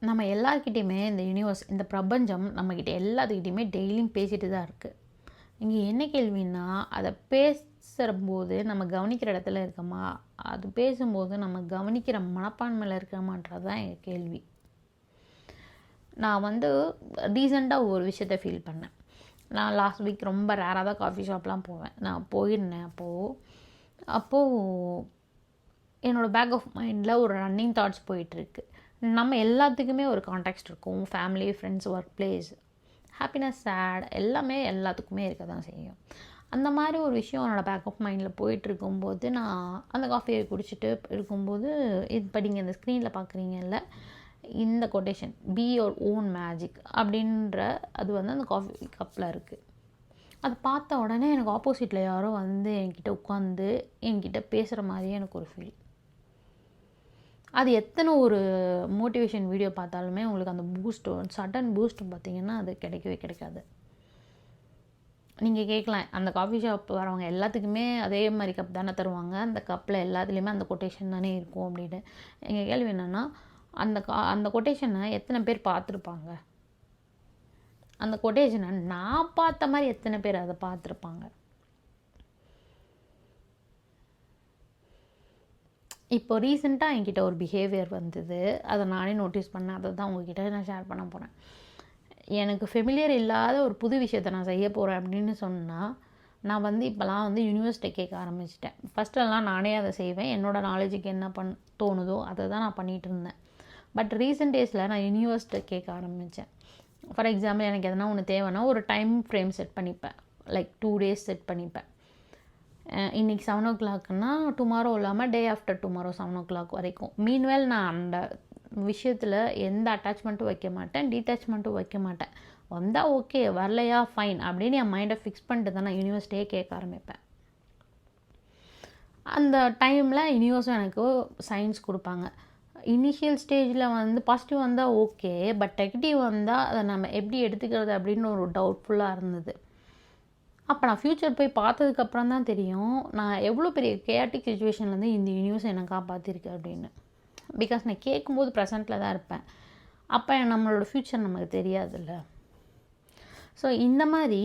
நம்ம எல்லார்கிட்டேயுமே இந்த யூனிவர்ஸ், இந்த பிரபஞ்சம் நம்மக்கிட்ட எல்லாத்துக்கிட்டேயுமே டெய்லியும் பேசிட்டு தான் இருக்குது. இங்கே என்ன கேள்வின்னா, அதை பேசுகிறபோது நம்ம கவனிக்கிற இடத்துல இருக்கோமா, அது பேசும்போது நம்ம கவனிக்கிற மனப்பான்மையில் இருக்கமான்றது தான் எங்கள் கேள்வி. நான் வந்து ரீசெண்டாக ஒரு விஷயத்த ஃபீல் பண்ணேன். நான் லாஸ்ட் வீக் ரொம்ப ரேராக தான் காஃபி ஷாப்லாம் போவேன். நான் போயிருந்தேன். அப்போது என்னோடய பேக் ஆஃப் மைண்டில் ஒரு ரன்னிங் தாட்ஸ் போயிட்டுருக்கு. நம்ம எல்லாத்துக்குமே ஒரு கான்டெக்ஸ்ட் இருக்கும். Family, friends, work place, happiness, sad எல்லாமே எல்லாத்துக்குமே இருக்க தான் செய்யும். அந்த மாதிரி ஒரு விஷயம் என்னோடய பேக் ஆஃப் மைண்டில் போயிட்டுருக்கும்போது, நான் அந்த காஃபியை குடிச்சிட்டு இருக்கும்போது, இது படிங்க, இந்த ஸ்க்ரீனில் பார்க்குறீங்கல்ல, இந்த quotation be your own magic அப்படின்ற அது வந்து அந்த காஃபி கப்பில் இருக்குது. அது பார்த்த உடனே எனக்கு ஆப்போசிட்டில் யாரோ வந்து என்கிட்ட உட்காந்து என்கிட்ட பேசுகிற மாதிரியே எனக்கு ஒரு ஃபீல். அது எத்தனை ஒரு மோட்டிவேஷன் வீடியோ பார்த்தாலுமே உங்களுக்கு அந்த பூஸ்ட்டு, சடன் பூஸ்ட் பார்த்திங்கன்னா அது கிடைக்கவே கிடைக்காது. நீங்கள் கேட்கலாம், அந்த காஃபி ஷாப் வரவங்க எல்லாத்துக்குமே அதே மாதிரி கப் தானே தருவாங்க, அந்த கப்பில் எல்லாத்துலேயுமே அந்த கொட்டேஷன் தானே இருக்கும் அப்படின்னு. எங்கள் கேள்வி என்னென்னா, அந்த கொட்டேஷனை எத்தனை பேர் பார்த்துருப்பாங்க? அந்த கொட்டேஷனை நான் பார்த்த மாதிரி எத்தனை பேர் அதை பார்த்துருப்பாங்க? இப்போ ரீசெண்டாக என்கிட்ட ஒரு பிஹேவியர் வந்தது. அதை நானே நோட்டீஸ் பண்ணேன். அதை தான் உங்ககிட்ட நான் ஷேர் பண்ண போகிறேன். எனக்கு ஃபெமிலியர் இல்லாத ஒரு புது விஷயத்தை நான் செய்ய போகிறேன் அப்படின்னு சொன்னால், நான் வந்து இப்போலாம் வந்து யூனிவர்ஸ்ட்டை கேட்க ஆரம்பிச்சிட்டேன். ஃபஸ்ட்டெல்லாம் நானே அதை செய்வேன். என்னோடய நாலேஜுக்கு என்ன தோணுதோ அதை தான் நான் பண்ணிகிட்டு இருந்தேன். பட் ரீசெண்ட் டேஸில் நான் யூனிவர்ஸ்ட்டை கேட்க ஆரம்பித்தேன். ஃபார் எக்ஸாம்பிள், எனக்கு எதனா ஒன்று தேவைன்னா ஒரு டைம் ஃப்ரேம் செட் பண்ணிப்பேன். லைக் 2 days செட் பண்ணிப்பேன். இன்றைக்கி 7 o'clockனா டுமாரோ இல்லாமல் டே ஆஃப்டர் டுமாரோ 7 o'clock வரைக்கும். மீன்வேல் நான் அந்த விஷயத்தில் எந்த அட்டாச்மெண்ட்டும் வைக்க மாட்டேன், டீட்டாச்மெண்ட்டும் வைக்க மாட்டேன். வந்தால் ஓகே, வரலையா ஃபைன் அப்படின்னு என் மைண்டை ஃபிக்ஸ் பண்ணிட்டு தான் நான் யூனிவர்ஸ்டே கேட்க ஆரம்பிப்பேன். அந்த டைமில் யூனிவர்ஸும் எனக்கு சயின்ஸ் கொடுப்பாங்க. இனிஷியல் ஸ்டேஜில் வந்து பாசிட்டிவ் வந்தால் ஓகே, பட் நெகட்டிவ் வந்தால் அதை நம்ம எப்படி எடுத்துக்கிறது அப்படின்னு ஒரு டவுட்ஃபுல்லாக இருந்தது. அப்போ நான் ஃப்யூச்சர் போய் பார்த்ததுக்கப்புறம் தான் தெரியும், நான் எவ்வளோ பெரிய கேட்டிக் சுச்சுவேஷன்லேருந்து இந்த யூனிவர்ஸ் என்னை காப்பாற்றிருக்கு அப்படின்னு. பிகாஸ் நான் கேட்கும்போது ப்ரெசண்ட்டில் தான் இருப்பேன். அப்போ நம்மளோட ஃப்யூச்சர் நமக்கு தெரியாதுல்ல. ஸோ இந்த மாதிரி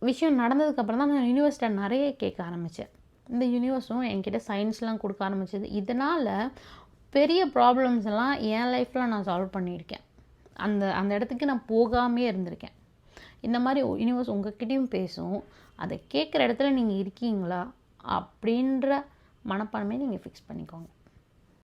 விஷயம் நடந்ததுக்கப்புறம் தான் நான் யூனிவர்ஸ்ட்டை நிறைய கேட்க ஆரம்பித்தேன். இந்த யூனிவர்ஸும் என்கிட்ட சயின்ஸ்லாம் கொடுக்க ஆரம்பிச்சது. இதனால் பெரிய ப்ராப்ளம்ஸ் எல்லாம் என் லைஃப்பில் நான் சால்வ் பண்ணியிருக்கேன். அந்த இடத்துக்கு நான் போகாமே இருந்திருக்கேன். இந்த மாதிரி யூனிவர்ஸ் உங்கள்கிட்டையும் பேசும். அதை கேட்குற இடத்துல நீங்கள் இருக்கீங்களா அப்படின்ற மனப்பான்மையை நீங்கள் ஃபிக்ஸ் பண்ணிக்கோங்க.